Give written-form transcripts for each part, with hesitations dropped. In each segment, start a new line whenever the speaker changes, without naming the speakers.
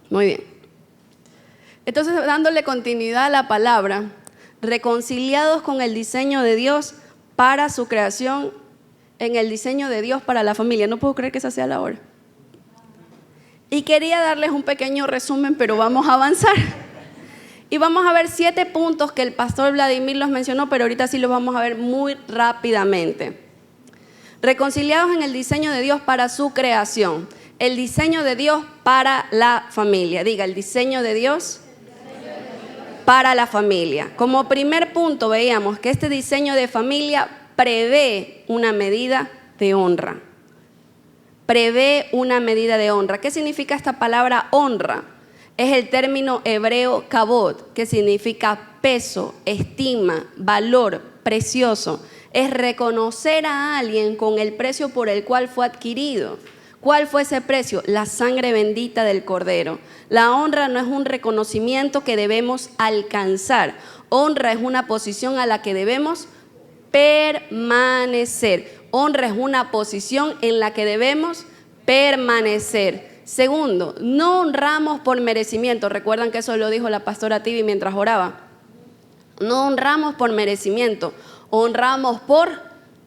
Muy bien. Entonces, dándole continuidad a la palabra, reconciliados con el diseño de Dios para su creación, en el diseño de Dios para la familia. No puedo creer que esa sea la hora. Y quería darles un pequeño resumen, pero vamos a avanzar. Y vamos a ver 7 puntos que el pastor Vladimir los mencionó, pero ahorita sí los vamos a ver muy rápidamente. Reconciliados en el diseño de Dios para su creación. El diseño de Dios para la familia. Diga, el diseño de Dios para la familia. Como primer punto veíamos que este diseño de familia prevé una medida de honra. Prevé una medida de honra. ¿Qué significa esta palabra honra? Es el término hebreo kabod, que significa peso, estima, valor, precioso. Es reconocer a alguien con el precio por el cual fue adquirido. ¿Cuál fue ese precio? La sangre bendita del Cordero. La honra no es un reconocimiento que debemos alcanzar. Honra es una posición a la que debemos permanecer. Honra es una posición en la que debemos permanecer. Segundo, no honramos por merecimiento. Recuerdan que eso lo dijo la pastora Tibi mientras oraba. No honramos por merecimiento, honramos por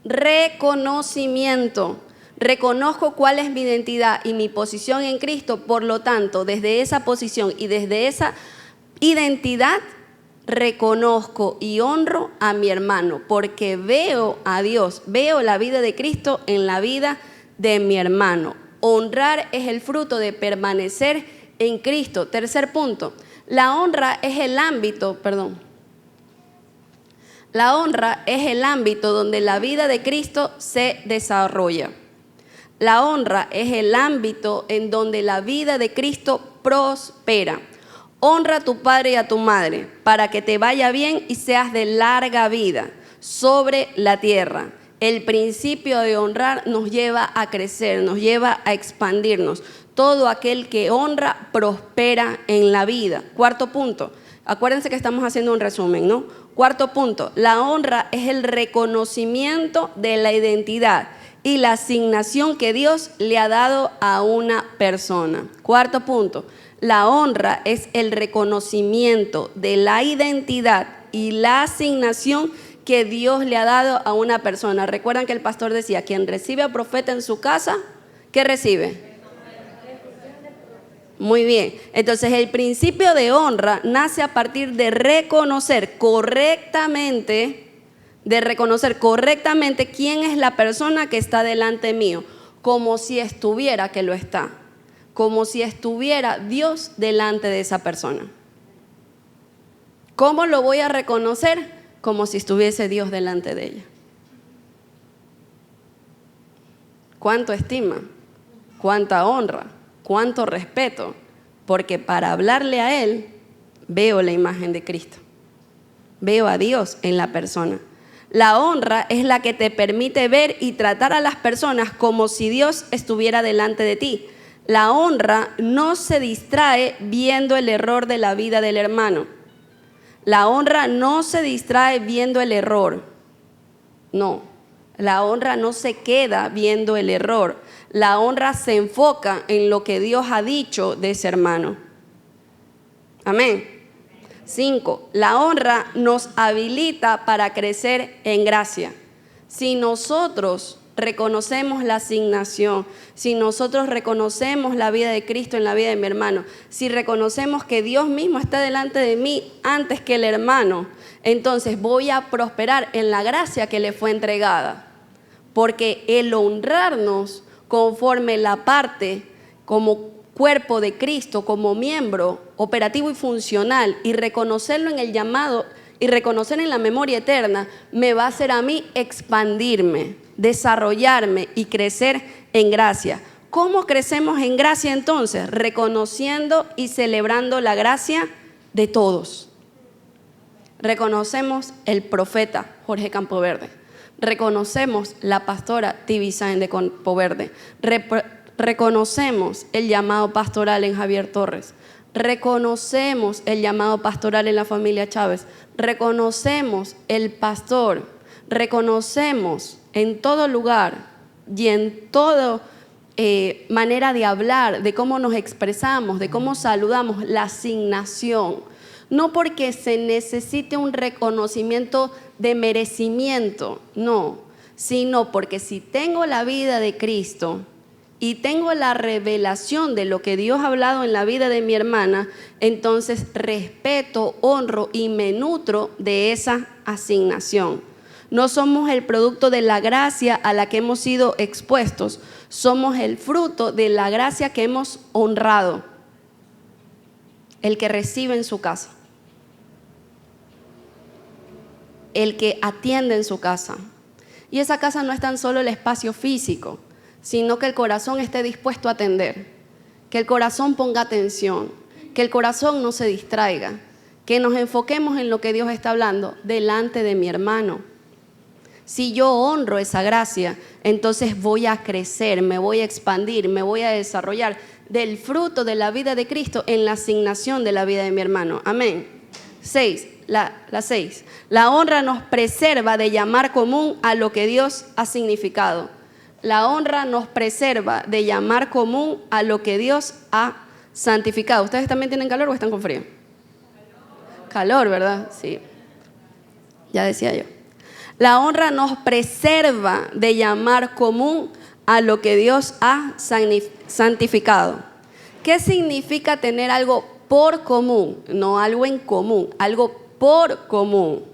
reconocimiento. Reconozco cuál es mi identidad y mi posición en Cristo, por lo tanto, desde esa posición y desde esa identidad, reconozco y honro a mi hermano, porque veo a Dios, veo la vida de Cristo en la vida de mi hermano. Honrar es el fruto de permanecer en Cristo. Tercer punto, la honra es el ámbito, La honra es el ámbito donde la vida de Cristo se desarrolla. La honra es el ámbito en donde la vida de Cristo prospera. Honra a tu padre y a tu madre para que te vaya bien y seas de larga vida sobre la tierra. El principio de honrar nos lleva a crecer, nos lleva a expandirnos. Todo aquel que honra prospera en la vida. Cuarto punto, acuérdense que estamos haciendo un resumen, ¿no? Cuarto punto, la honra es el reconocimiento de la identidad y la asignación que Dios le ha dado a una persona. Cuarto punto, la honra es el reconocimiento de la identidad y la asignación que Dios le ha dado a una persona. Recuerdan que el pastor decía, quien recibe a profeta en su casa, ¿qué recibe? Muy bien, entonces el principio de honra nace a partir de reconocer correctamente, quién es la persona que está delante mío, como si estuviera que lo está, como si estuviera Dios delante de esa persona. ¿Cómo lo voy a reconocer? Como si estuviese Dios delante de ella. ¿Cuánto estima? ¿Cuánta honra? ¿Cuánto respeto? Porque para hablarle a Él, veo la imagen de Cristo. Veo a Dios en la persona. La honra es la que te permite ver y tratar a las personas como si Dios estuviera delante de ti. La honra no se distrae viendo el error de la vida del hermano. La honra no se distrae viendo el error. No, la honra no se queda viendo el error. La honra se enfoca en lo que Dios ha dicho de ese hermano. Amén. 5. La honra nos habilita para crecer en gracia. Si nosotros reconocemos la asignación, si nosotros reconocemos la vida de Cristo en la vida de mi hermano, si reconocemos que Dios mismo está delante de mí antes que el hermano, entonces voy a prosperar en la gracia que le fue entregada. Porque el honrarnos conforme la parte como cuerpo de Cristo, como miembro operativo y funcional, y reconocerlo en el llamado y reconocer en la memoria eterna, me va a hacer a mí expandirme, desarrollarme y crecer en gracia. ¿Cómo crecemos en gracia entonces? Reconociendo y celebrando la gracia de todos. Reconocemos el profeta Jorge Campoverde. Reconocemos la pastora Tibi Sáenz de Campoverde. Reconocemos el llamado pastoral en Javier Torres. Reconocemos el llamado pastoral en la familia Chávez. Reconocemos el pastor. Reconocemos en todo lugar y en todo manera de hablar, de cómo nos expresamos, de cómo saludamos, la asignación. No porque se necesite un reconocimiento de merecimiento, no, sino porque si tengo la vida de Cristo y tengo la revelación de lo que Dios ha hablado en la vida de mi hermana, entonces respeto, honro y me nutro de esa asignación. No somos el producto de la gracia a la que hemos sido expuestos, somos el fruto de la gracia que hemos honrado, el que recibe en su casa, el que atiende en su casa. Y esa casa no es tan solo el espacio físico, sino que el corazón esté dispuesto a atender, que el corazón ponga atención, que el corazón no se distraiga, que nos enfoquemos en lo que Dios está hablando delante de mi hermano. Si yo honro esa gracia, entonces voy a crecer, me voy a expandir, me voy a desarrollar del fruto de la vida de Cristo en la asignación de la vida de mi hermano. Amén. 6. La 6. La honra nos preserva de llamar común a lo que Dios ha significado. La honra nos preserva de llamar común a lo que Dios ha santificado. ¿Ustedes también tienen calor o están con frío? Calor, ¿verdad? Sí. Ya decía yo. La honra nos preserva de llamar común a lo que Dios ha santificado. ¿Qué significa tener algo por común? No algo en común, algo por común.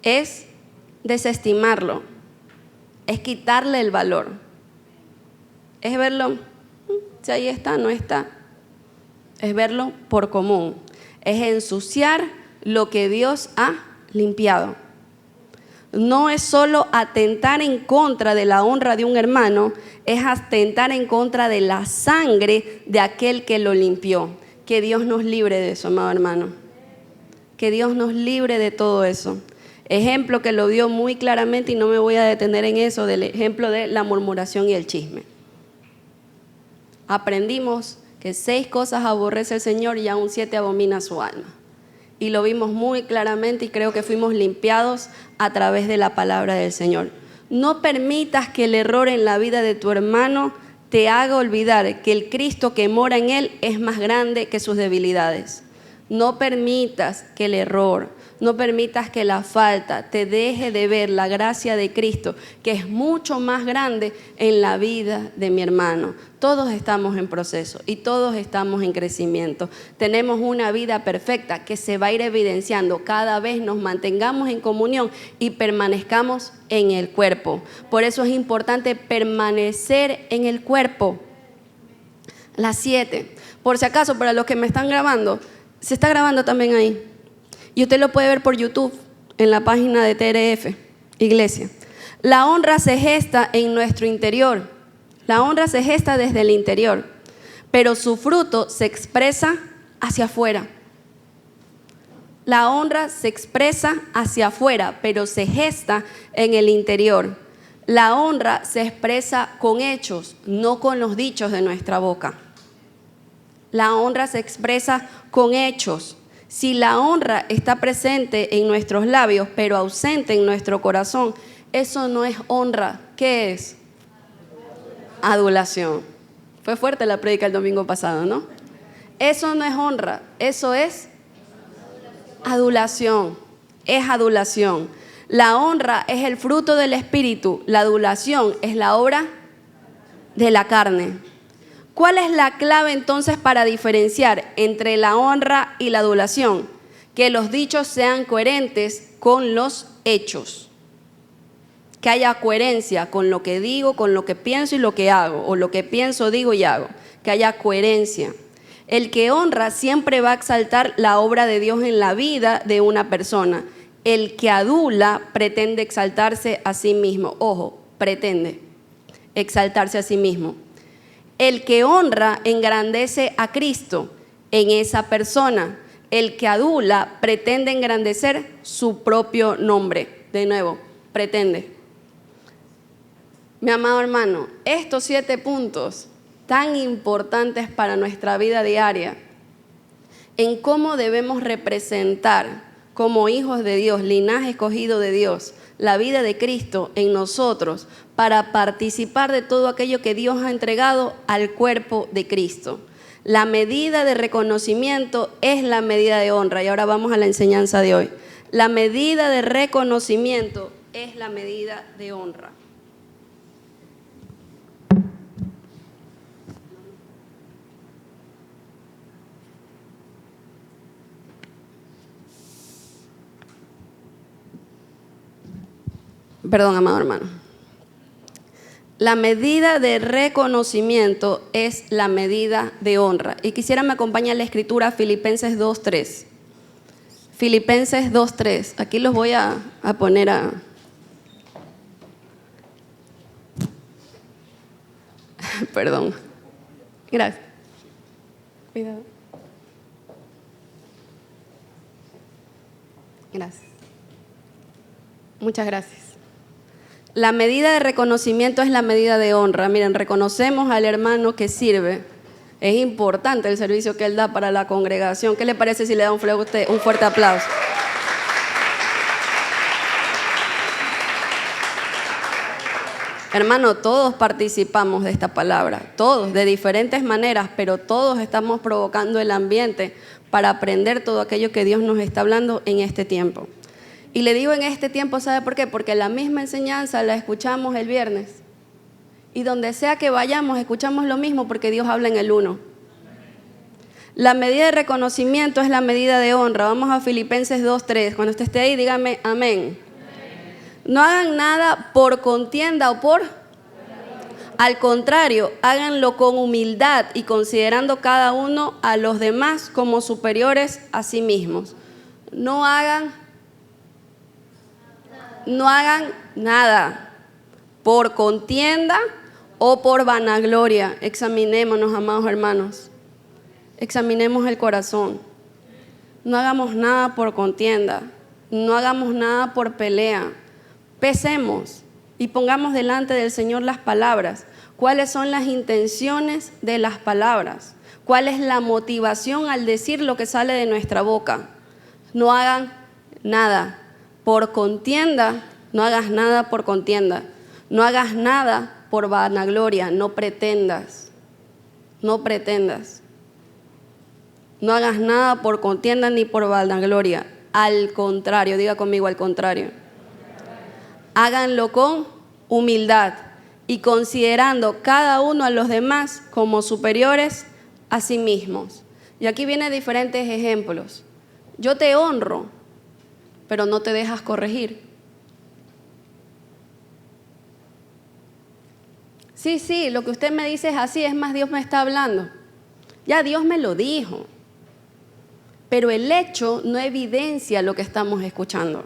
Es desestimarlo, es quitarle el valor, es verlo, si ahí está, no está, es verlo por común, es ensuciar lo que Dios ha limpiado. No es solo atentar en contra de la honra de un hermano, es atentar en contra de la sangre de aquel que lo limpió. Que Dios nos libre de eso, amado hermano. Que Dios nos libre de todo eso. Ejemplo que lo dio muy claramente, y no me voy a detener en eso, del ejemplo de la murmuración y el chisme. Aprendimos que 6 cosas aborrece el Señor y aún 7 abomina su alma. Y lo vimos muy claramente y creo que fuimos limpiados a través de la palabra del Señor. No permitas que el error en la vida de tu hermano te haga olvidar que el Cristo que mora en él es más grande que sus debilidades. No permitas que el error, no permitas que la falta te deje de ver la gracia de Cristo, que es mucho más grande en la vida de mi hermano. Todos estamos en proceso y todos estamos en crecimiento. Tenemos una vida perfecta que se va a ir evidenciando cada vez nos mantengamos en comunión y permanezcamos en el cuerpo. Por eso es importante permanecer en el cuerpo. La 7. Por si acaso, para los que me están grabando, se está grabando también ahí. Y usted lo puede ver por YouTube, en la página de TRF, Iglesia. La honra se gesta en nuestro interior. La honra se gesta desde el interior, pero su fruto se expresa hacia afuera. La honra se expresa hacia afuera, pero se gesta en el interior. La honra se expresa con hechos, no con los dichos de nuestra boca. La honra se expresa con hechos. Si la honra está presente en nuestros labios, pero ausente en nuestro corazón, eso no es honra. ¿Qué es? Adulación. Fue fuerte la prédica el domingo pasado, ¿no? Eso no es honra, eso es adulación. Es adulación. La honra es el fruto del Espíritu, la adulación es la obra de la carne. ¿Cuál es la clave entonces para diferenciar entre la honra y la adulación? Que los dichos sean coherentes con los hechos. Que haya coherencia con lo que digo, con lo que pienso y lo que hago, o lo que pienso, digo y hago. Que haya coherencia. El que honra siempre va a exaltar la obra de Dios en la vida de una persona. El que adula pretende exaltarse a sí mismo. Ojo, pretende exaltarse a sí mismo. El que honra engrandece a Cristo en esa persona. El que adula pretende engrandecer su propio nombre. De nuevo, pretende. Mi amado hermano, estos 7 puntos tan importantes para nuestra vida diaria, en cómo debemos representar como hijos de Dios, linaje escogido de Dios, la vida de Cristo en nosotros, para participar de todo aquello que Dios ha entregado al cuerpo de Cristo. La medida de reconocimiento es la medida de honra. Y ahora vamos a la enseñanza de hoy. La medida de reconocimiento es la medida de honra. Perdón, amado hermano. La medida de reconocimiento es la medida de honra. Y quisiera me acompañe la escritura Filipenses 2:3. Filipenses 2:3. Aquí los voy a poner a... Perdón. Gracias. Cuidado. Gracias. Muchas gracias. La medida de reconocimiento es la medida de honra. Miren, reconocemos al hermano que sirve. Es importante el servicio que él da para la congregación. ¿Qué le parece si le da un fuerte aplauso? Hermano, todos participamos de esta palabra, todos, de diferentes maneras, pero todos estamos provocando el ambiente para aprender todo aquello que Dios nos está hablando en este tiempo. Y le digo en este tiempo, ¿sabe por qué? Porque la misma enseñanza la escuchamos el viernes. Y donde sea que vayamos, escuchamos lo mismo porque Dios habla en el uno. La medida de reconocimiento es la medida de honra. Vamos a Filipenses 2:3. Cuando usted esté ahí, dígame amén. No hagan nada por contienda o por... Al contrario, háganlo con humildad y considerando cada uno a los demás como superiores a sí mismos. No hagan nada por contienda o por vanagloria. Examinémonos, amados hermanos. Examinemos el corazón. No hagamos nada por contienda. No hagamos nada por pelea. Pesemos y pongamos delante del Señor las palabras. ¿Cuáles son las intenciones de las palabras? ¿Cuál es la motivación al decir lo que sale de nuestra boca? No hagan nada por contienda, no hagas nada por contienda, no hagas nada por vanagloria, no pretendas, no pretendas, no hagas nada por contienda ni por vanagloria, al contrario, diga conmigo al contrario, háganlo con humildad y considerando cada uno a los demás como superiores a sí mismos. Y aquí vienen diferentes ejemplos. Yo te honro, pero no te dejas corregir. Sí, lo que usted me dice es así, es más, Dios me está hablando. Ya Dios me lo dijo. Pero el hecho no evidencia lo que estamos escuchando.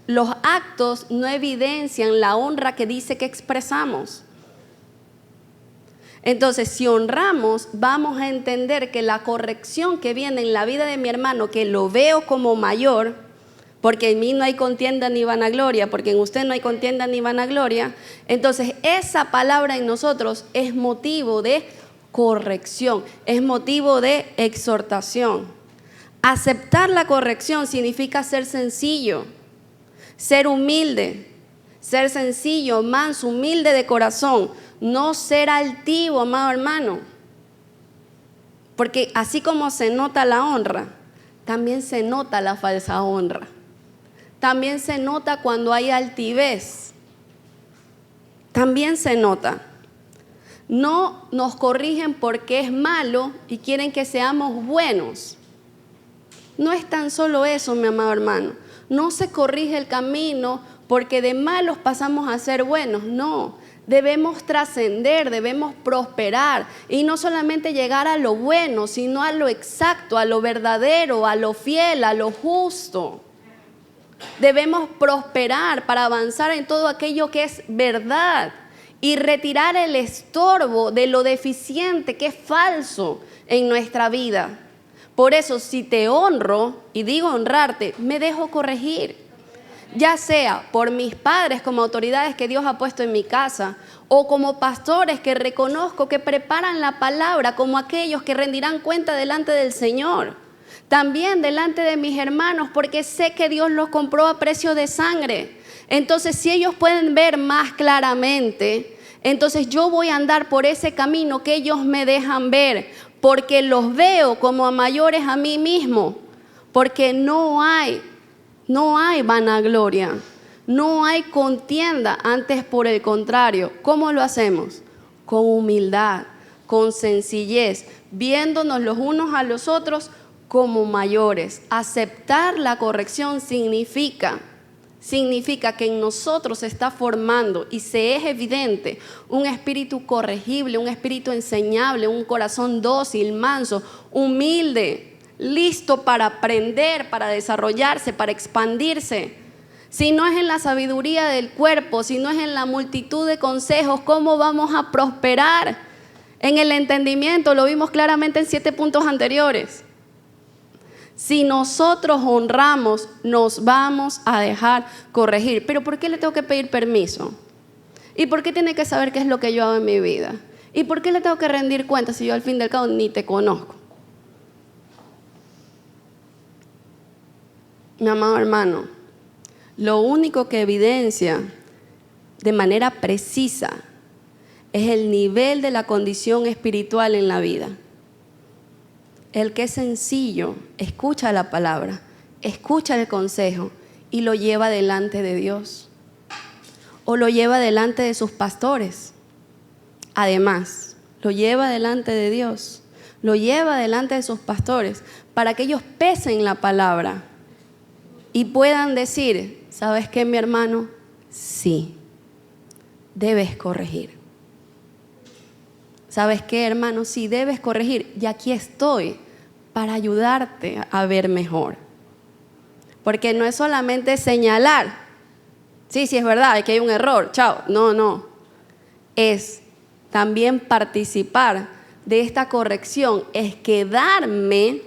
Los actos no evidencian la honra que dice que expresamos. Entonces, si honramos, vamos a entender que la corrección que viene en la vida de mi hermano, que lo veo como mayor, porque en mí no hay contienda ni vanagloria, porque en usted no hay contienda ni vanagloria, entonces esa palabra en nosotros es motivo de corrección, es motivo de exhortación. Aceptar la corrección significa ser sencillo, ser humilde, ser sencillo, manso, humilde de corazón, no ser altivo, amado hermano. Porque así como se nota la honra, también se nota la falsa honra. También se nota cuando hay altivez. También se nota. No nos corrigen porque es malo y quieren que seamos buenos. No es tan solo eso, mi amado hermano. No se corrige el camino porque de malos pasamos a ser buenos. No, debemos trascender, debemos prosperar. Y no solamente llegar a lo bueno, sino a lo exacto, a lo verdadero, a lo fiel, a lo justo. Debemos prosperar para avanzar en todo aquello que es verdad y retirar el estorbo de lo deficiente que es falso en nuestra vida. Por eso, si te honro, y digo honrarte, me dejo corregir. Ya sea por mis padres como autoridades que Dios ha puesto en mi casa, o como pastores que reconozco que preparan la palabra como aquellos que rendirán cuenta delante del Señor. También delante de mis hermanos, porque sé que Dios los compró a precio de sangre. Entonces, si ellos pueden ver más claramente, entonces yo voy a andar por ese camino que ellos me dejan ver, porque los veo como a mayores a mí mismo, porque no hay vanagloria, no hay contienda, antes por el contrario. ¿Cómo lo hacemos? Con humildad, con sencillez, viéndonos los unos a los otros como mayores. Aceptar la corrección significa que en nosotros se está formando y se es evidente un espíritu corregible, un espíritu enseñable, un corazón dócil, manso, humilde, listo para aprender, para desarrollarse, para expandirse. Si no es en la sabiduría del cuerpo, si no es en la multitud de consejos, ¿cómo vamos a prosperar? En el entendimiento, lo vimos claramente en 7 puntos anteriores. Si nosotros honramos, nos vamos a dejar corregir. ¿Pero por qué le tengo que pedir permiso? ¿Y por qué tiene que saber qué es lo que yo hago en mi vida? ¿Y por qué le tengo que rendir cuentas si yo al fin del cabo ni te conozco? Mi amado hermano, lo único que evidencia de manera precisa es el nivel de la condición espiritual en la vida. El que es sencillo, escucha la palabra, escucha el consejo y lo lleva delante de Dios. O lo lleva delante de sus pastores. Además, lo lleva delante de Dios, lo lleva delante de sus pastores para que ellos pesen la palabra y puedan decir, ¿sabes qué, mi hermano? Sí, debes corregir. ¿Sabes qué, hermano? Sí, debes corregir. Y aquí estoy para ayudarte a ver mejor. Porque no es solamente señalar. Sí, es verdad, que hay un error. Chao. No. Es también participar de esta corrección. Es quedarme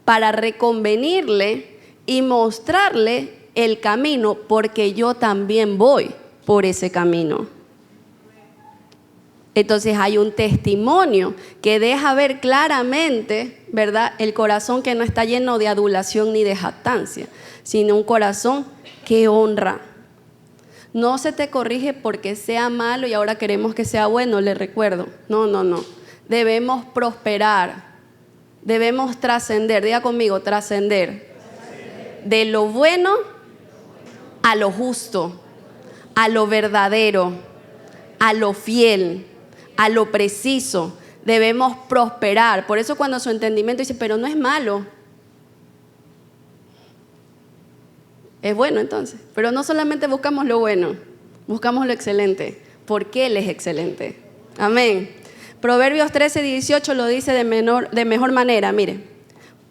para reconvenirle y mostrarle el camino, porque yo también voy por ese camino. Entonces hay un testimonio que deja ver claramente, ¿verdad?, el corazón que no está lleno de adulación ni de jactancia, sino un corazón que honra. No se te corrige porque sea malo y ahora queremos que sea bueno, le recuerdo. No. Debemos prosperar, debemos trascender. Diga conmigo, trascender. De lo bueno a lo justo, a lo verdadero, a lo fiel, a lo preciso. Debemos prosperar. Por eso cuando su entendimiento dice, pero no es malo, es bueno entonces. Pero no solamente buscamos lo bueno, buscamos lo excelente, porque Él es excelente. Amén. Proverbios 13:18 lo dice de mejor manera. Mire,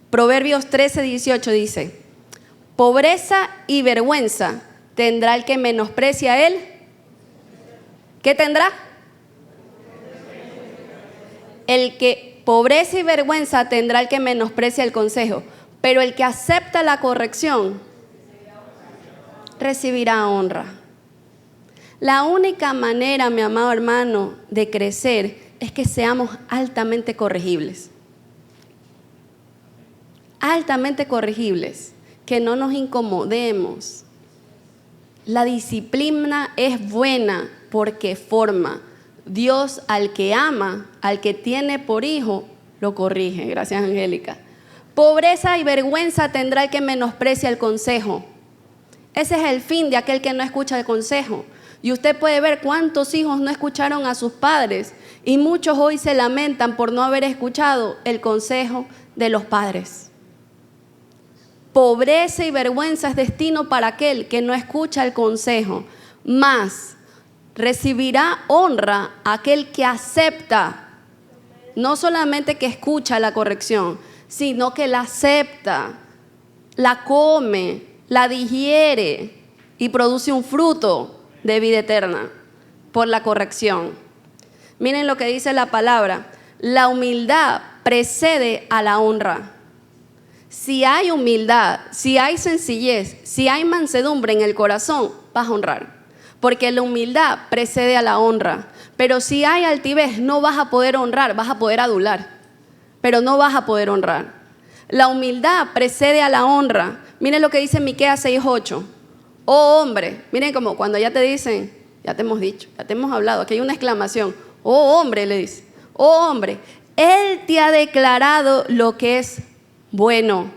Proverbios 13:18 dice, pobreza y vergüenza tendrá el que menosprecia a Él. ¿Qué tendrá? Pobreza y vergüenza tendrá el que menosprecia el consejo, pero el que acepta la corrección recibirá honra. La única manera, mi amado hermano, de crecer es que seamos altamente corregibles. Altamente corregibles, que no nos incomodemos. La disciplina es buena porque forma. Dios al que ama, al que tiene por hijo, lo corrige. Gracias, Angélica. Pobreza y vergüenza tendrá el que menosprecia el consejo. Ese es el fin de aquel que no escucha el consejo. Y usted puede ver cuántos hijos no escucharon a sus padres y muchos hoy se lamentan por no haber escuchado el consejo de los padres. Pobreza y vergüenza es destino para aquel que no escucha el consejo, mas recibirá honra aquel que acepta, no solamente que escucha la corrección, sino que la acepta, la come, la digiere y produce un fruto de vida eterna por la corrección. Miren lo que dice la palabra: la humildad precede a la honra. Si hay humildad, si hay sencillez, si hay mansedumbre en el corazón, vas a honrar. Porque la humildad precede a la honra. Pero si hay altivez, no vas a poder honrar, vas a poder adular, pero no vas a poder honrar. La humildad precede a la honra. Miren lo que dice Miqueas 6:8. Oh hombre, miren como cuando ya te dicen, ya te hemos dicho, ya te hemos hablado, aquí hay una exclamación. Oh hombre, le dice, oh hombre, Él te ha declarado lo que es bueno.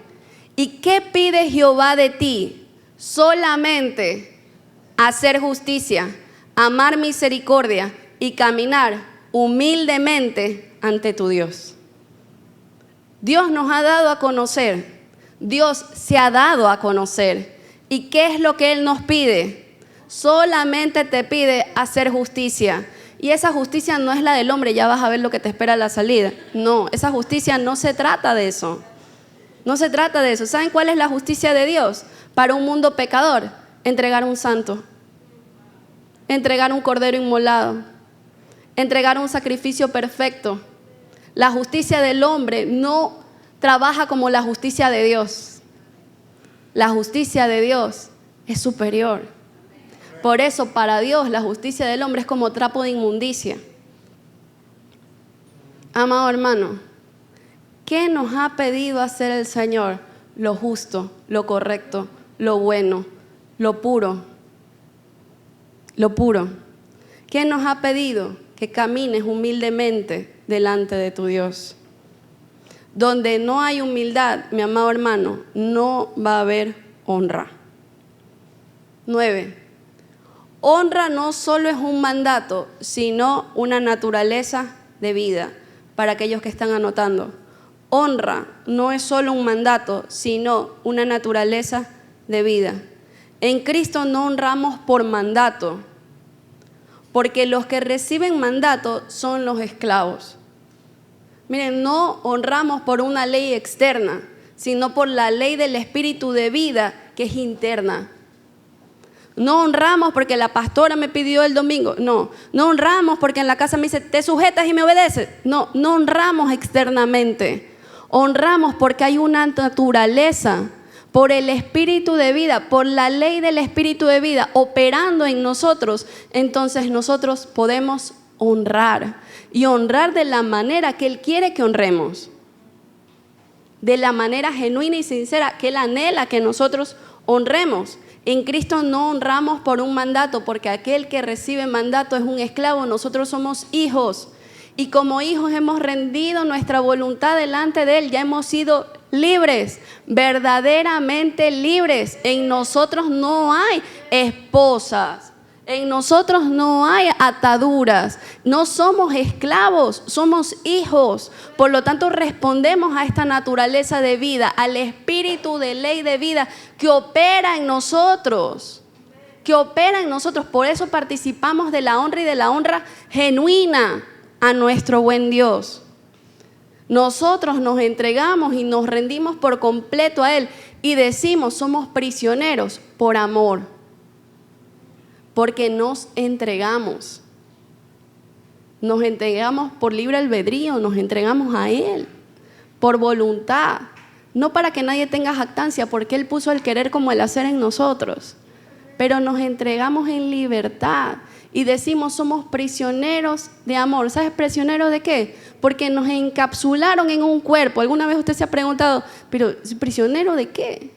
¿Y qué pide Jehová de ti? Solamente hacer justicia, amar misericordia y caminar humildemente ante tu Dios. Dios nos ha dado a conocer, Dios se ha dado a conocer. ¿Y qué es lo que Él nos pide? Solamente te pide hacer justicia. Y esa justicia no es la del hombre, ya vas a ver lo que te espera a la salida. No, esa justicia no se trata de eso. No se trata de eso. ¿Saben cuál es la justicia de Dios para un mundo pecador? Entregar un santo, entregar un cordero inmolado, entregar un sacrificio perfecto. La justicia del hombre no trabaja como la justicia de Dios. La justicia de Dios es superior. Por eso para Dios la justicia del hombre es como trapo de inmundicia. Amado hermano, ¿qué nos ha pedido hacer el Señor? Lo justo, lo correcto, lo bueno, lo puro. Lo puro. ¿Qué nos ha pedido? Que camines humildemente delante de tu Dios. Donde no hay humildad, mi amado hermano, no va a haber honra. 9. Honra no solo es un mandato, sino una naturaleza de vida. Para aquellos que están anotando, honra no es solo un mandato, sino una naturaleza de vida. En Cristo no honramos por mandato, porque los que reciben mandato son los esclavos. Miren, no honramos por una ley externa, sino por la ley del espíritu de vida que es interna. No honramos porque la pastora me pidió el domingo. No honramos porque en la casa me dice, te sujetas y me obedeces. No honramos externamente. Honramos porque hay una naturaleza, por el espíritu de vida, por la ley del espíritu de vida operando en nosotros. Entonces nosotros podemos honrar y honrar de la manera que Él quiere que honremos. De la manera genuina y sincera que Él anhela que nosotros honremos. En Cristo no honramos por un mandato, porque aquel que recibe mandato es un esclavo. Nosotros somos hijos y como hijos hemos rendido nuestra voluntad delante de Él. Ya hemos sido libres, verdaderamente libres. En nosotros no hay esposas, en nosotros no hay ataduras, no somos esclavos, somos hijos. Por lo tanto, respondemos a esta naturaleza de vida, al espíritu de ley de vida que opera en nosotros, Por eso participamos de la honra y de la honra genuina a nuestro buen Dios. Nosotros nos entregamos y nos rendimos por completo a Él y decimos, somos prisioneros por amor. Porque nos entregamos por libre albedrío, nos entregamos a Él, por voluntad, no para que nadie tenga jactancia, porque Él puso el querer como el hacer en nosotros, pero nos entregamos en libertad y decimos somos prisioneros de amor. ¿Sabes prisioneros de qué? Porque nos encapsularon en un cuerpo. ¿Alguna vez usted se ha preguntado, pero prisionero de qué?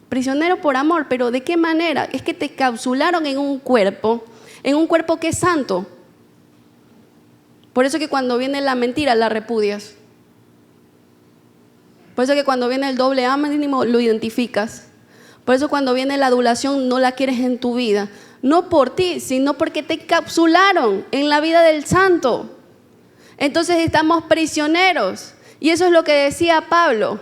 Prisionero por amor, pero ¿de qué manera? Es que te encapsularon en un cuerpo que es santo. Por eso que cuando viene la mentira la repudias. Por eso que cuando viene el doble A mínimo lo identificas. Por eso cuando viene la adulación no la quieres en tu vida. No por ti, sino porque te encapsularon en la vida del santo. Entonces estamos prisioneros. Y eso es lo que decía Pablo.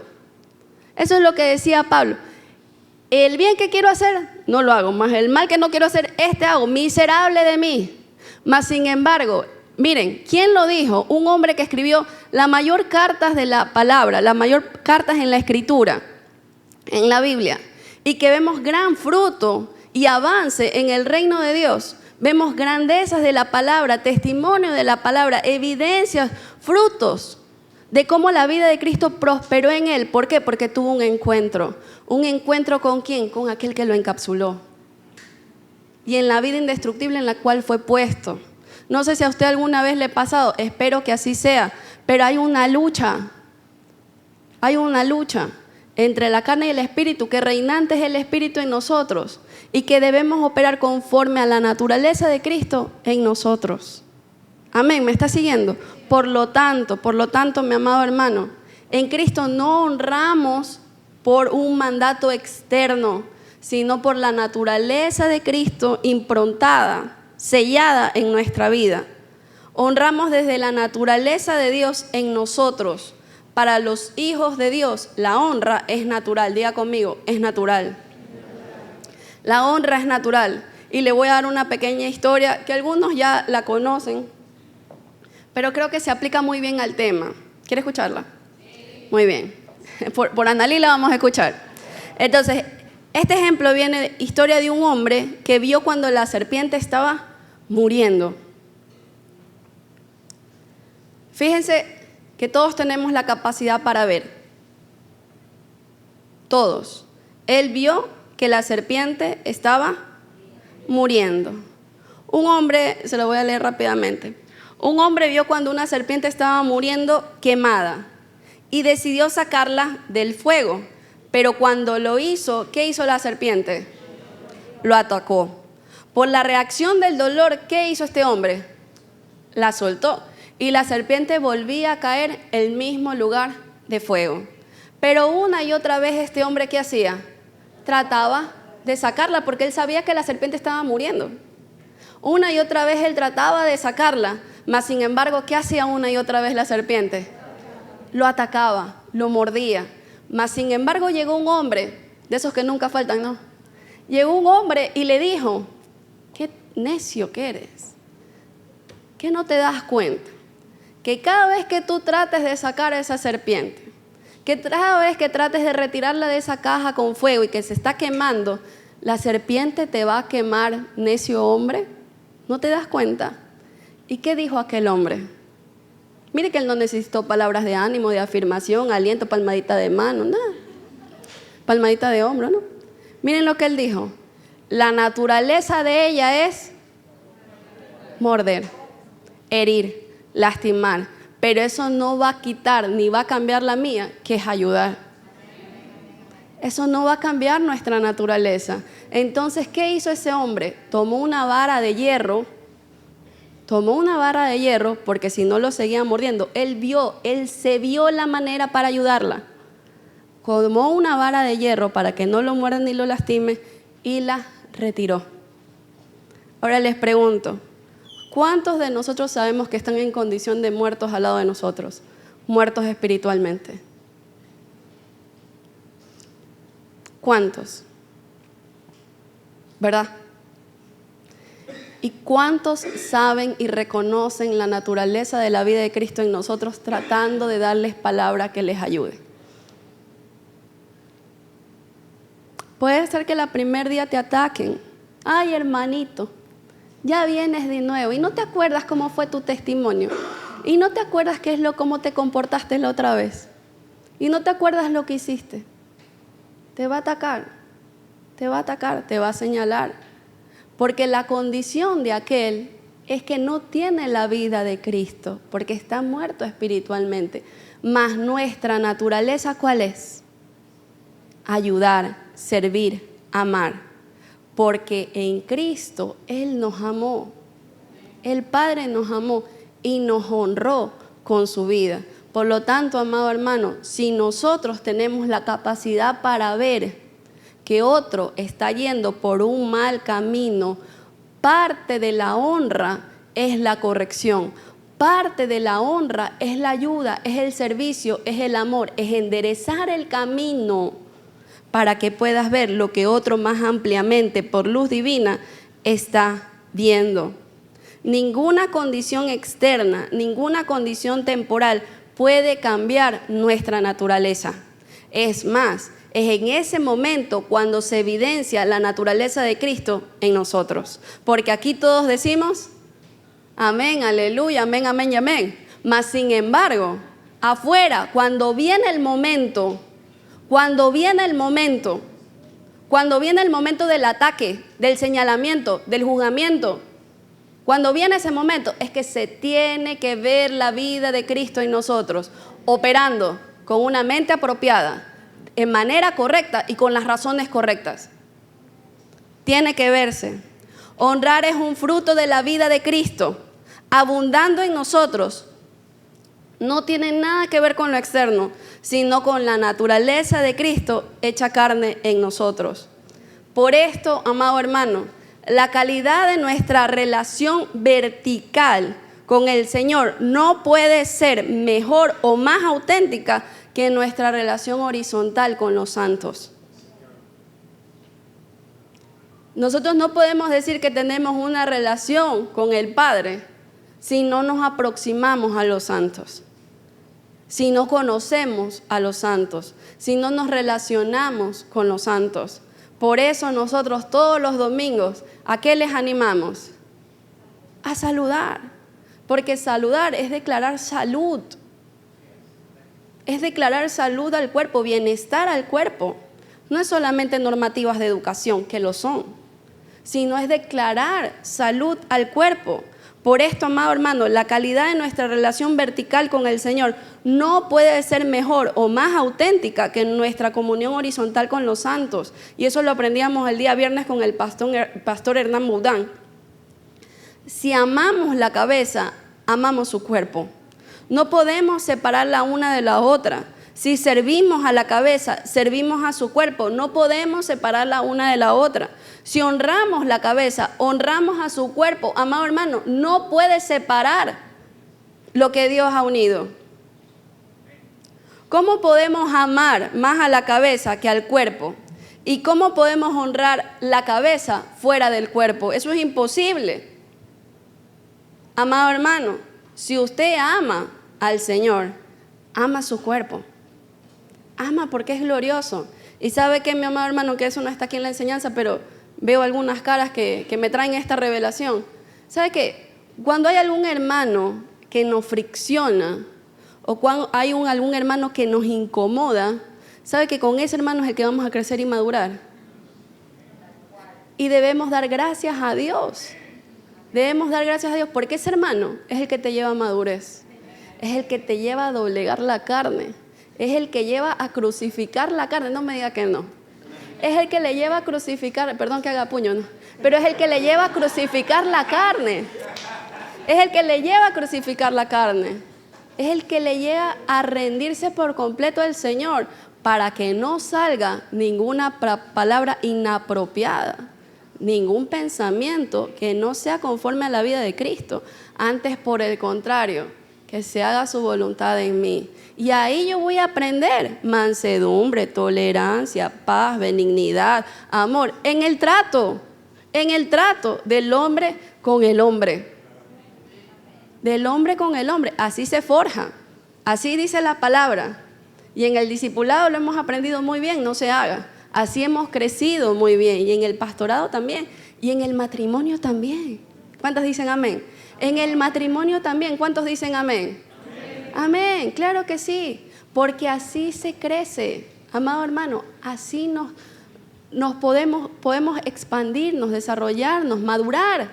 El bien que quiero hacer, no lo hago, mas el mal que no quiero hacer, hago, miserable de mí. Mas sin embargo, miren, ¿quién lo dijo? Un hombre que escribió la mayor cartas de la palabra, la mayor cartas en la escritura, en la Biblia, y que vemos gran fruto y avance en el reino de Dios. Vemos grandezas de la palabra, testimonio de la palabra, evidencias, frutos de cómo la vida de Cristo prosperó en él. ¿Por qué? Porque tuvo un encuentro. ¿Un encuentro con quién? Con aquel que lo encapsuló. Y en la vida indestructible en la cual fue puesto. No sé si a usted alguna vez le ha pasado, espero que así sea, pero hay una lucha. Hay una lucha entre la carne y el espíritu, que reinante es el espíritu en nosotros y que debemos operar conforme a la naturaleza de Cristo en nosotros. Amén, ¿me está siguiendo? Por lo tanto, mi amado hermano, en Cristo no honramos por un mandato externo, sino por la naturaleza de Cristo improntada, sellada en nuestra vida. Honramos desde la naturaleza de Dios en nosotros. Para los hijos de Dios, la honra es natural. Diga conmigo, es natural. La honra es natural. Y le voy a dar una pequeña historia que algunos ya la conocen, pero creo que se aplica muy bien al tema. ¿Quiere escucharla? Sí. Muy bien. Por Analí la vamos a escuchar. Entonces, este ejemplo viene de historia de un hombre que vio cuando la serpiente estaba muriendo. Fíjense que todos tenemos la capacidad para ver. Todos. Él vio que la serpiente estaba muriendo. Un hombre, se lo voy a leer rápidamente. Un hombre vio cuando una serpiente estaba muriendo quemada y decidió sacarla del fuego. Pero cuando lo hizo, ¿qué hizo la serpiente? Lo atacó. Por la reacción del dolor, ¿qué hizo este hombre? La soltó. Y la serpiente volvía a caer en el mismo lugar de fuego. Pero una y otra vez este hombre, ¿qué hacía? Trataba de sacarla porque él sabía que la serpiente estaba muriendo. Una y otra vez él trataba de sacarla, mas sin embargo, ¿qué hacía una y otra vez la serpiente? Lo atacaba, lo mordía. Mas sin embargo llegó un hombre, de esos que nunca faltan, ¿no? Llegó un hombre y le dijo, qué necio que eres, que no te das cuenta que cada vez que tú trates de sacar a esa serpiente, que cada vez que trates de retirarla de esa caja con fuego y que se está quemando, la serpiente te va a quemar, necio hombre. ¿No te das cuenta? ¿Y qué dijo aquel hombre? Mire que él no necesitó palabras de ánimo, de afirmación, aliento, palmadita de mano, nada. Palmadita de hombro, ¿no? Miren lo que él dijo. La naturaleza de ella es morder, herir, lastimar, pero eso no va a quitar ni va a cambiar la mía, que es ayudar. Eso no va a cambiar nuestra naturaleza. Entonces, ¿qué hizo ese hombre? Tomó una vara de hierro, porque si no lo seguía mordiendo, él se vio la manera para ayudarla. Tomó una vara de hierro para que no lo muerda ni lo lastime y la retiró. Ahora les pregunto, ¿cuántos de nosotros sabemos que están en condición de muertos al lado de nosotros? Muertos espiritualmente. ¿Cuántos? ¿Verdad? ¿Y cuántos saben y reconocen la naturaleza de la vida de Cristo en nosotros, tratando de darles palabra que les ayude? Puede ser que el primer día te ataquen. Ay, hermanito, ya vienes de nuevo y no te acuerdas cómo fue tu testimonio. Y no te acuerdas cómo te comportaste la otra vez. Y no te acuerdas lo que hiciste. Te va a atacar, te va a señalar. Porque la condición de aquel es que no tiene la vida de Cristo, porque está muerto espiritualmente. Mas nuestra naturaleza, ¿cuál es? Ayudar, servir, amar. Porque en Cristo Él nos amó. El Padre nos amó y nos honró con su vida. Por lo tanto, amado hermano, si nosotros tenemos la capacidad para ver que otro está yendo por un mal camino, parte de la honra es la corrección, parte de la honra es la ayuda, es el servicio, es el amor, es enderezar el camino para que puedas ver lo que otro más ampliamente por luz divina está viendo. Ninguna condición externa, ninguna condición temporal puede cambiar nuestra naturaleza. Es más, es en ese momento cuando se evidencia la naturaleza de Cristo en nosotros. Porque aquí todos decimos, amén, aleluya, amén, amén y amén. Mas sin embargo, afuera, cuando viene el momento del ataque, del señalamiento, del juzgamiento, cuando viene ese momento, es que se tiene que ver la vida de Cristo en nosotros, operando con una mente apropiada, en manera correcta y con las razones correctas. Tiene que verse. Honrar es un fruto de la vida de Cristo, abundando en nosotros. No tiene nada que ver con lo externo, sino con la naturaleza de Cristo hecha carne en nosotros. Por esto, amado hermano, la calidad de nuestra relación vertical con el Señor no puede ser mejor o más auténtica que nuestra relación horizontal con los santos. Nosotros no podemos decir que tenemos una relación con el Padre si no nos aproximamos a los santos, si no conocemos a los santos, si no nos relacionamos con los santos. Por eso nosotros todos los domingos, ¿a qué les animamos? A saludar, porque saludar es declarar salud. Es declarar salud al cuerpo, bienestar al cuerpo. No es solamente normativas de educación, que lo son, sino es declarar salud al cuerpo. Por esto, amado hermano, la calidad de nuestra relación vertical con el Señor no puede ser mejor o más auténtica que nuestra comunión horizontal con los santos. Y eso lo aprendíamos el día viernes con el pastor Hernán Boudin. Si amamos la cabeza, amamos su cuerpo. No podemos separar la una de la otra. Si servimos a la cabeza, servimos a su cuerpo. No podemos separar la una de la otra. Si honramos la cabeza, honramos a su cuerpo. Amado hermano, no puede separar lo que Dios ha unido. ¿Cómo podemos amar más a la cabeza que al cuerpo? ¿Y cómo podemos honrar la cabeza fuera del cuerpo? Eso es imposible. Amado hermano, si usted ama al Señor, ama su cuerpo. Ama porque es glorioso. Y sabe que, mi amado hermano, que eso no está aquí en la enseñanza, pero veo algunas caras que me traen esta revelación. ¿Sabe que cuando hay algún hermano que nos fricciona o cuando hay algún hermano que nos incomoda, sabe que con ese hermano es el que vamos a crecer y madurar? Y debemos dar gracias a Dios. Debemos dar gracias a Dios porque ese hermano es el que te lleva a madurez. Es el que te lleva a doblegar la carne. Es el que lleva a crucificar la carne. No me diga que no. Es el que le lleva a crucificar, perdón que haga puño, no, pero es el que le lleva a crucificar la carne. Es el que le lleva a crucificar la carne. Es el que le lleva a rendirse por completo al Señor para que no salga ninguna palabra inapropiada, ningún pensamiento que no sea conforme a la vida de Cristo. Antes, por el contrario, que se haga su voluntad en mí. Y ahí yo voy a aprender mansedumbre, tolerancia, paz, benignidad, amor, en el trato del hombre con el hombre. Del hombre con el hombre, así se forja, así dice la palabra. Y en el discipulado lo hemos aprendido muy bien, no se haga. Así hemos crecido muy bien, y en el pastorado también, y en el matrimonio también. ¿Cuántos dicen amén? En el matrimonio también, ¿cuántos dicen amén? Amén, claro que sí, porque así se crece, amado hermano, así nos podemos expandirnos, desarrollarnos, madurar.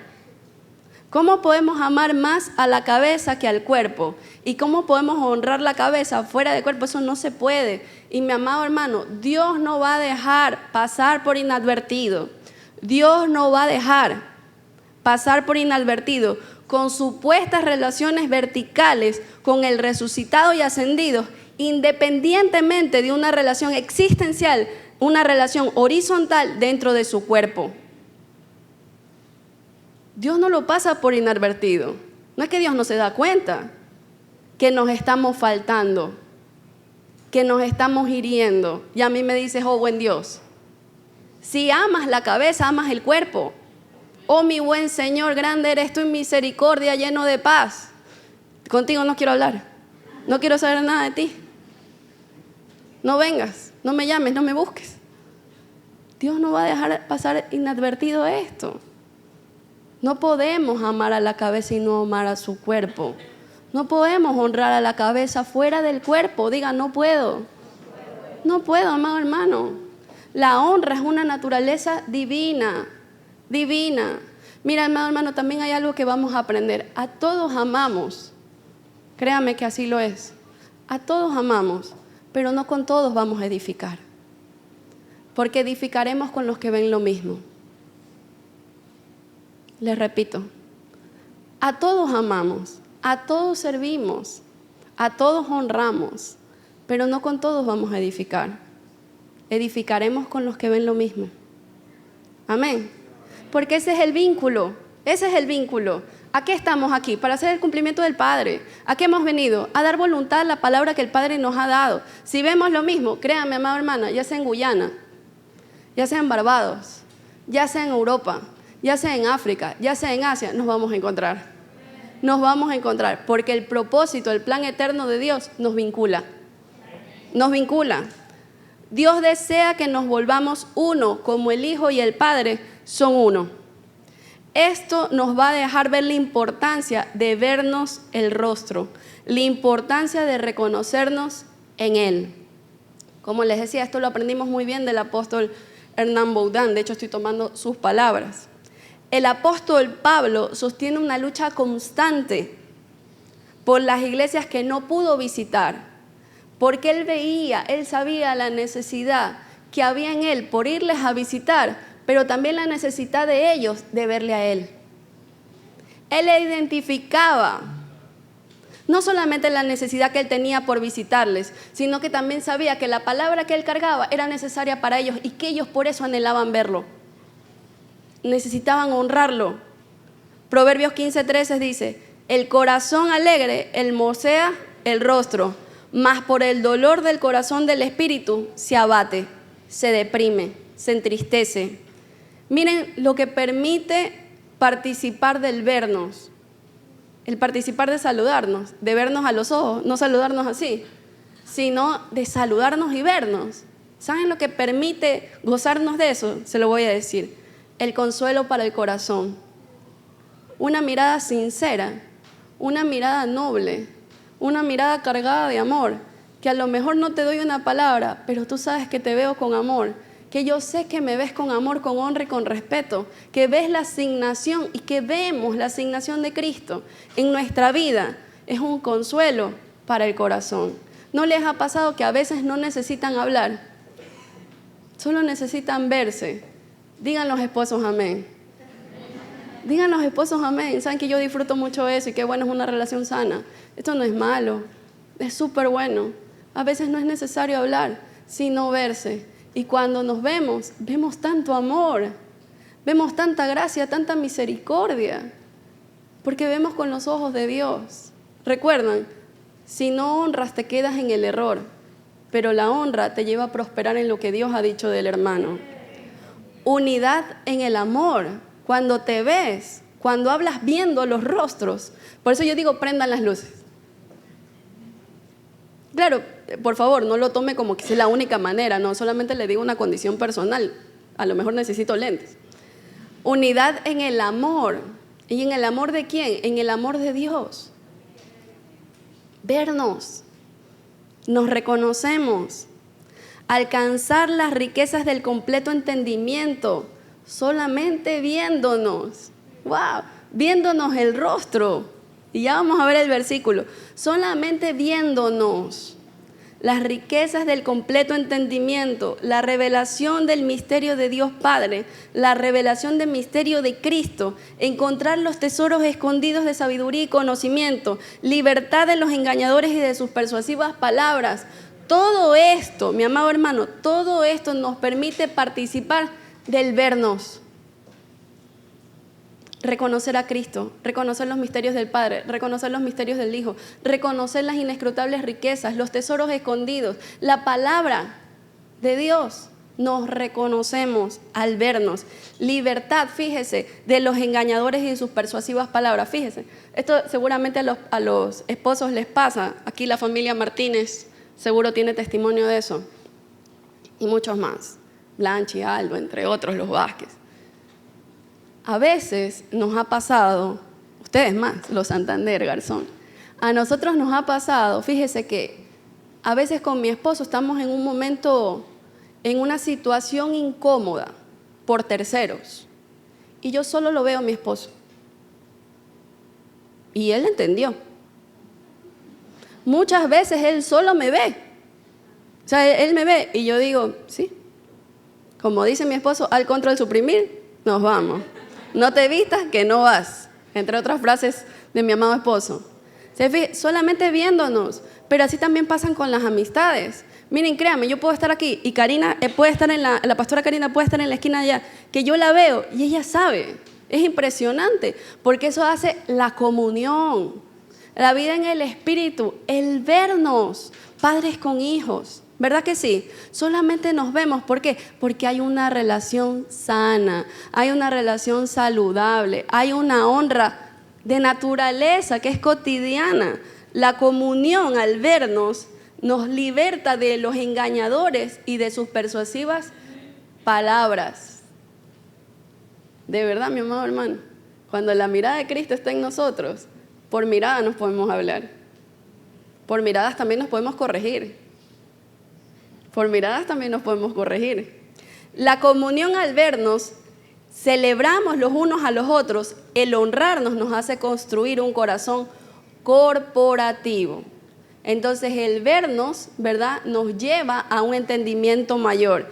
¿Cómo podemos amar más a la cabeza que al cuerpo? ¿Y cómo podemos honrar la cabeza fuera del cuerpo? Eso no se puede. Y mi amado hermano, Dios no va a dejar pasar por inadvertido. Dios no va a dejar pasar por inadvertido con supuestas relaciones verticales con el resucitado y ascendido, independientemente de una relación existencial, una relación horizontal dentro de su cuerpo. Dios no lo pasa por inadvertido. No es que Dios no se da cuenta que nos estamos faltando, que nos estamos hiriendo. Y a mí me dice, oh buen Dios, si amas la cabeza, amas el cuerpo. Oh mi buen Señor, grande eres tú en misericordia, lleno de paz. Contigo no quiero hablar, no quiero saber nada de ti. No vengas, no me llames, no me busques. Dios no va a dejar pasar inadvertido esto. No podemos amar a la cabeza y no amar a su cuerpo. No podemos honrar a la cabeza fuera del cuerpo. Diga, no puedo. No puedo, amado hermano. La honra es una naturaleza divina. Divina. Mira, amado hermano, también hay algo que vamos a aprender. A todos amamos. Créame que así lo es. A todos amamos, pero no con todos vamos a edificar, porque edificaremos con los que ven lo mismo. Les repito, a todos amamos, a todos servimos, a todos honramos, pero no con todos vamos a edificar. Edificaremos con los que ven lo mismo. Amén. Porque ese es el vínculo, ese es el vínculo. ¿A qué estamos aquí? Para hacer el cumplimiento del Padre. ¿A qué hemos venido? A dar voluntad a la palabra que el Padre nos ha dado. Si vemos lo mismo, créanme, amada hermana, ya sea en Guyana, ya sea en Barbados, ya sea en Europa, ya sea en África, ya sea en Asia, nos vamos a encontrar. Nos vamos a encontrar, porque el propósito, el plan eterno de Dios nos vincula. Nos vincula. Dios desea que nos volvamos uno, como el Hijo y el Padre son uno. Esto nos va a dejar ver la importancia de vernos el rostro, la importancia de reconocernos en Él. Como les decía, esto lo aprendimos muy bien del apóstol Hernán Boudin, de hecho estoy tomando sus palabras. El apóstol Pablo sostiene una lucha constante por las iglesias que no pudo visitar, porque él sabía la necesidad que había en él por irles a visitar, pero también la necesidad de ellos de verle a Él. Él le identificaba no solamente la necesidad que Él tenía por visitarles, sino que también sabía que la palabra que Él cargaba era necesaria para ellos y que ellos por eso anhelaban verlo. Necesitaban honrarlo. Proverbios 15:13 dice, el corazón alegre hermosea el rostro, mas por el dolor del corazón del espíritu se abate, se deprime, se entristece. Miren lo que permite participar del vernos, el participar de saludarnos, de vernos a los ojos, no saludarnos así, sino de saludarnos y vernos. ¿Saben lo que permite gozarnos de eso? Se lo voy a decir, el consuelo para el corazón. Una mirada sincera, una mirada noble, una mirada cargada de amor, que a lo mejor no te doy una palabra, pero tú sabes que te veo con amor, que yo sé que me ves con amor, con honra y con respeto, que ves la asignación y que vemos la asignación de Cristo en nuestra vida. Es un consuelo para el corazón. ¿No les ha pasado que a veces no necesitan hablar? Solo necesitan verse. Digan los esposos amén. Digan los esposos amén. Saben que yo disfruto mucho eso y qué bueno es una relación sana. Esto no es malo, es súper bueno. A veces no es necesario hablar, sino verse. Y cuando nos vemos, vemos tanto amor, vemos tanta gracia, tanta misericordia, porque vemos con los ojos de Dios. Recuerdan, si no honras te quedas en el error, pero la honra te lleva a prosperar en lo que Dios ha dicho del hermano. Unidad en el amor, cuando te ves, cuando hablas viendo los rostros. Por eso yo digo, prendan las luces. Claro, por favor, no lo tome como que es la única manera, no, solamente le digo una condición personal, a lo mejor necesito lentes. Unidad en el amor. ¿Y en el amor de quién? En el amor de Dios. Vernos, nos reconocemos, alcanzar las riquezas del completo entendimiento, solamente viéndonos, wow, viéndonos el rostro. Y ya vamos a ver el versículo. Solamente viéndonos las riquezas del completo entendimiento, la revelación del misterio de Dios Padre, la revelación del misterio de Cristo, encontrar los tesoros escondidos de sabiduría y conocimiento, libertad de los engañadores y de sus persuasivas palabras. Todo esto, mi amado hermano, todo esto nos permite participar del vernos. Reconocer a Cristo, reconocer los misterios del Padre, reconocer los misterios del Hijo, reconocer las inescrutables riquezas, los tesoros escondidos, la palabra de Dios. Nos reconocemos al vernos. Libertad, fíjese, de los engañadores y de sus persuasivas palabras. Fíjese, esto seguramente a los esposos les pasa. Aquí la familia Martínez seguro tiene testimonio de eso. Y muchos más. Blanche y Aldo, entre otros, los Vázquez. A veces nos ha pasado, ustedes más, los Santander, Garzón, a nosotros nos ha pasado, fíjese que a veces con mi esposo estamos en un momento, en una situación incómoda por terceros, y yo solo lo veo a mi esposo. Y él entendió. Muchas veces él solo me ve, O sea, él me ve y yo digo, sí. Como dice mi esposo, al control suprimir, nos vamos. No te vistas que no vas. Entre otras frases de mi amado esposo. Solamente viéndonos, pero así también pasan con las amistades. Miren, créanme, yo puedo estar aquí y Karina puede estar la pastora Karina puede estar en la esquina allá, que yo la veo y ella sabe. Es impresionante, porque eso hace la comunión, la vida en el Espíritu, el vernos, padres con hijos. ¿Verdad que sí? Solamente nos vemos. ¿Por qué? Porque hay una relación sana, hay una relación saludable, hay una honra de naturaleza que es cotidiana. La comunión al vernos nos liberta de los engañadores y de sus persuasivas palabras. De verdad, mi amado hermano, cuando la mirada de Cristo está en nosotros, por mirada nos podemos hablar. Por miradas también nos podemos corregir. Por miradas también nos podemos corregir. La comunión al vernos, celebramos los unos a los otros, el honrarnos nos hace construir un corazón corporativo. Entonces el vernos, ¿verdad?, nos lleva a un entendimiento mayor.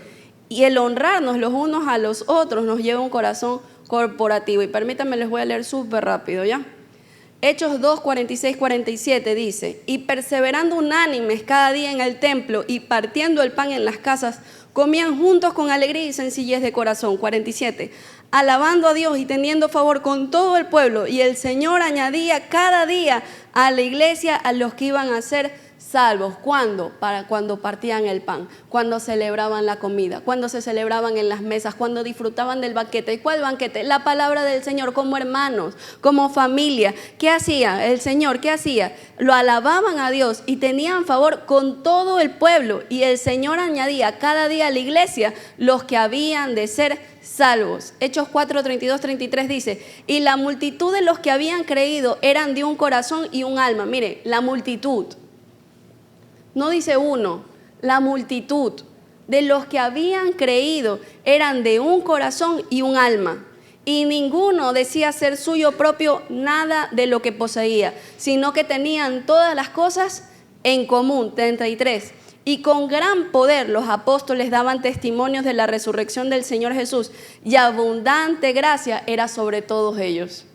Y el honrarnos los unos a los otros nos lleva a un corazón corporativo. Y permítanme, les voy a leer súper rápido, ¿ya? Hechos 2, 46, 47 dice, y perseverando unánimes cada día en el templo y partiendo el pan en las casas, comían juntos con alegría y sencillez de corazón. 47, alabando a Dios y teniendo favor con todo el pueblo, y el Señor añadía cada día a la iglesia a los que iban a ser salvos. ¿Cuándo? Para cuando partían el pan, cuando celebraban la comida, cuando se celebraban en las mesas, cuando disfrutaban del banquete. ¿Y cuál banquete? La palabra del Señor, como hermanos, como familia. ¿Qué hacía el Señor? ¿Qué hacía? Lo alababan a Dios y tenían favor con todo el pueblo, y el Señor añadía cada día a la iglesia los que habían de ser salvos. Hechos 4, 32, 33 dice, y la multitud de los que habían creído eran de un corazón y un alma. Mire, la multitud. No dice uno, la multitud de los que habían creído eran de un corazón y un alma. Y ninguno decía ser suyo propio nada de lo que poseía, sino que tenían todas las cosas en común. 33. Y con gran poder los apóstoles daban testimonios de la resurrección del Señor Jesús, y abundante gracia era sobre todos ellos.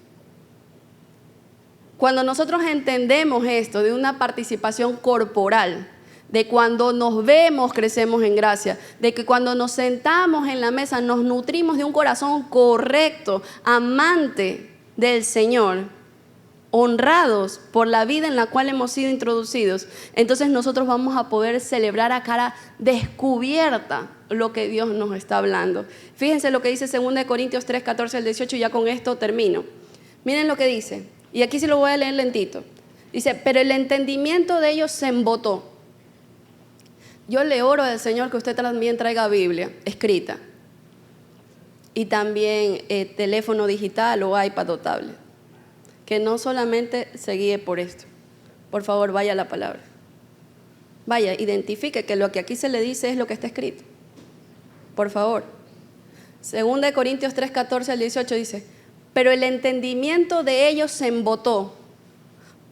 Cuando nosotros entendemos esto de una participación corporal, de cuando nos vemos crecemos en gracia, de que cuando nos sentamos en la mesa nos nutrimos de un corazón correcto, amante del Señor, honrados por la vida en la cual hemos sido introducidos, entonces nosotros vamos a poder celebrar a cara descubierta lo que Dios nos está hablando. Fíjense lo que dice 2 Corintios 3, 14 al 18, y ya con esto termino. Miren lo que dice. Y aquí sí lo voy a leer lentito. Dice, pero el entendimiento de ellos se embotó. Yo le oro al Señor que usted también traiga Biblia escrita. Y también teléfono digital o iPad o tablet. Que no solamente se guíe por esto. Por favor, vaya a la palabra. Vaya, identifique que lo que aquí se le dice es lo que está escrito. Por favor. 2 Corintios 3, 14 al 18 dice, pero el entendimiento de ellos se embotó,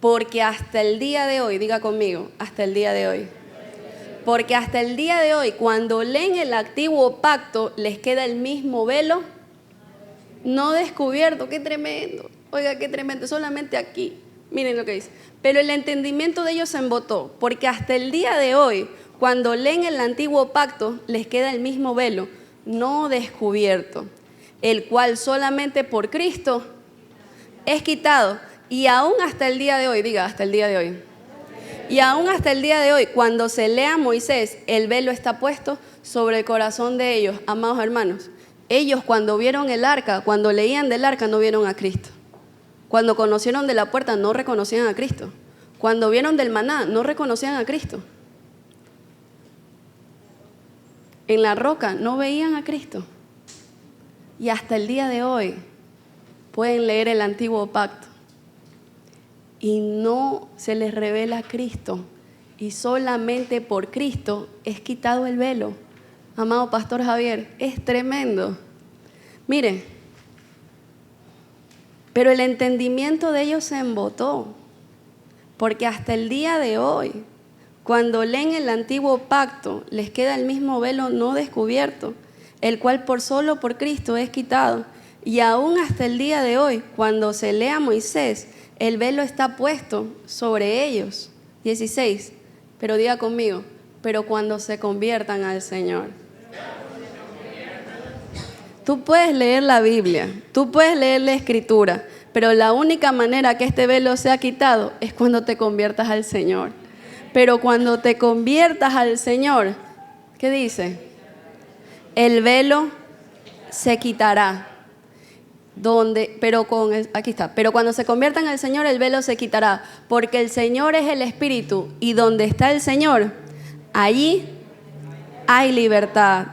porque hasta el día de hoy, diga conmigo, hasta el día de hoy, porque hasta el día de hoy, cuando leen el antiguo pacto, les queda el mismo velo no descubierto. ¡Qué tremendo! Oiga, qué tremendo, solamente aquí. Miren lo que dice, pero el entendimiento de ellos se embotó, porque hasta el día de hoy, cuando leen el antiguo pacto, les queda el mismo velo no descubierto, el cual solamente por Cristo es quitado. Y aún hasta el día de hoy, diga, hasta el día de hoy. Y aún hasta el día de hoy, cuando se lea a Moisés, el velo está puesto sobre el corazón de ellos. Amados hermanos, ellos cuando vieron el arca, cuando leían del arca, no vieron a Cristo. Cuando conocieron de la puerta, no reconocían a Cristo. Cuando vieron del maná, no reconocían a Cristo. En la roca, no veían a Cristo. Y hasta el día de hoy pueden leer el antiguo pacto y no se les revela Cristo, y solamente por Cristo es quitado el velo. Amado Pastor Javier, es tremendo. Mire, pero el entendimiento de ellos se embotó, porque hasta el día de hoy, Cuando leen el antiguo pacto, les queda el mismo velo no descubierto, el cual solo por Cristo es quitado. Y aún hasta el día de hoy, cuando se lee a Moisés, el velo está puesto sobre ellos. 16, pero diga conmigo, pero cuando se conviertan al Señor. Tú puedes leer la Biblia, tú puedes leer la Escritura, pero la única manera que este velo sea quitado es cuando te conviertas al Señor. Pero cuando te conviertas al Señor, ¿qué dice? El velo se quitará. Aquí está. Pero cuando se conviertan al Señor, el velo se quitará, porque el Señor es el Espíritu, y donde está el Señor, allí hay libertad.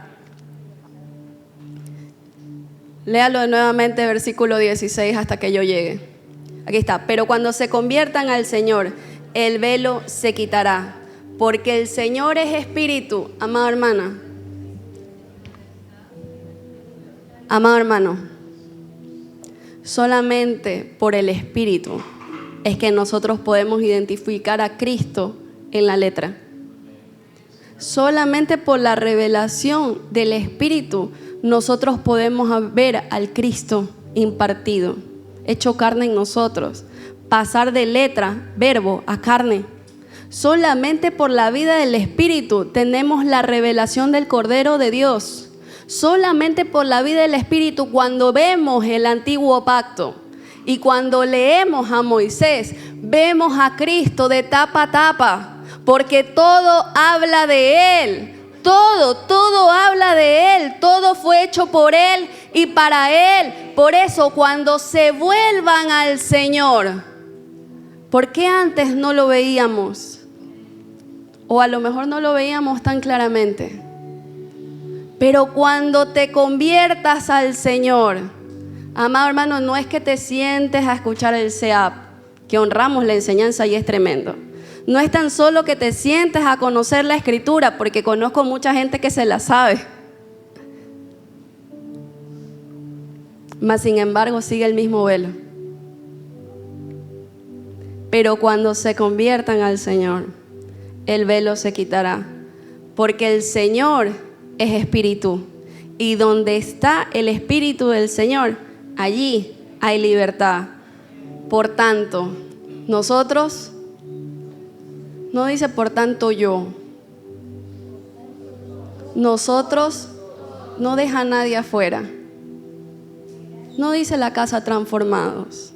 Léalo nuevamente, versículo 16, hasta que yo llegue. Aquí está. Pero cuando se conviertan al Señor, el velo se quitará, porque el Señor es Espíritu. Amado hermana, amado hermano, solamente por el Espíritu es que nosotros podemos identificar a Cristo en la letra. Solamente por la revelación del Espíritu nosotros podemos ver al Cristo impartido, hecho carne en nosotros, pasar de letra, verbo, a carne. Solamente por la vida del Espíritu tenemos la revelación del Cordero de Dios. Solamente por la vida del Espíritu, cuando vemos el antiguo pacto y cuando leemos a Moisés, vemos a Cristo de tapa a tapa, porque todo habla de Él. Todo habla de Él, todo fue hecho por Él y para Él. Por eso, cuando se vuelvan al Señor, ¿por qué antes no lo veíamos? O a lo mejor no lo veíamos tan claramente. Pero cuando te conviertas al Señor, amado hermano, no es que te sientes a escuchar el SEAP, que honramos la enseñanza y es tremendo. No es tan solo que te sientes a conocer la Escritura, porque conozco mucha gente que se la sabe. Mas sin embargo sigue el mismo velo. Pero cuando se conviertan al Señor, el velo se quitará, porque el Señor es Espíritu, y donde está el Espíritu del Señor, allí hay libertad. Por tanto, nosotros, no dice por tanto yo, nosotros, no deja a nadie afuera. No dice la casa Transformados,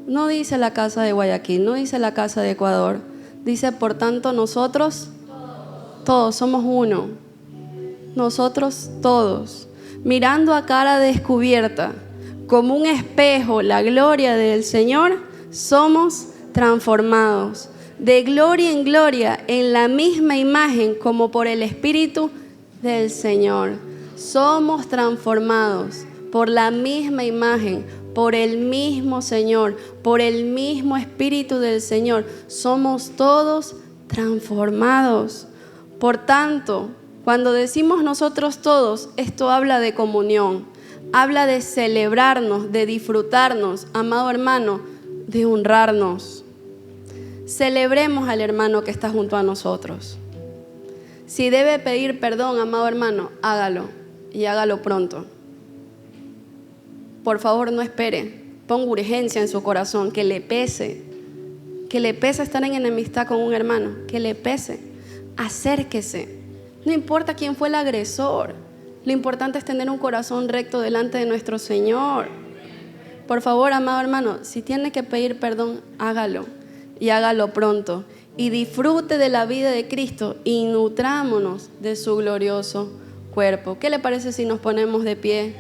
no dice la casa de Guayaquil, no dice la casa de Ecuador. Dice por tanto nosotros, todos somos uno. Nosotros todos, mirando a cara descubierta, como un espejo, la gloria del Señor, somos transformados de gloria en gloria en la misma imagen como por el Espíritu del Señor. Somos transformados por la misma imagen, por el mismo Señor, por el mismo Espíritu del Señor. Somos todos transformados. Por tanto, cuando decimos nosotros todos, esto habla de comunión, habla de celebrarnos, de disfrutarnos, amado hermano, de honrarnos. Celebremos al hermano que está junto a nosotros. Si debe pedir perdón, amado hermano, hágalo y hágalo pronto. Por favor, no espere. Ponga urgencia en su corazón, que le pese estar en enemistad con un hermano, que le pese. Acérquese. No importa quién fue el agresor, lo importante es tener un corazón recto delante de nuestro Señor. Por favor, amado hermano, si tiene que pedir perdón, hágalo y hágalo pronto. Y disfrute de la vida de Cristo y nutrámonos de su glorioso cuerpo. ¿Qué le parece si nos ponemos de pie?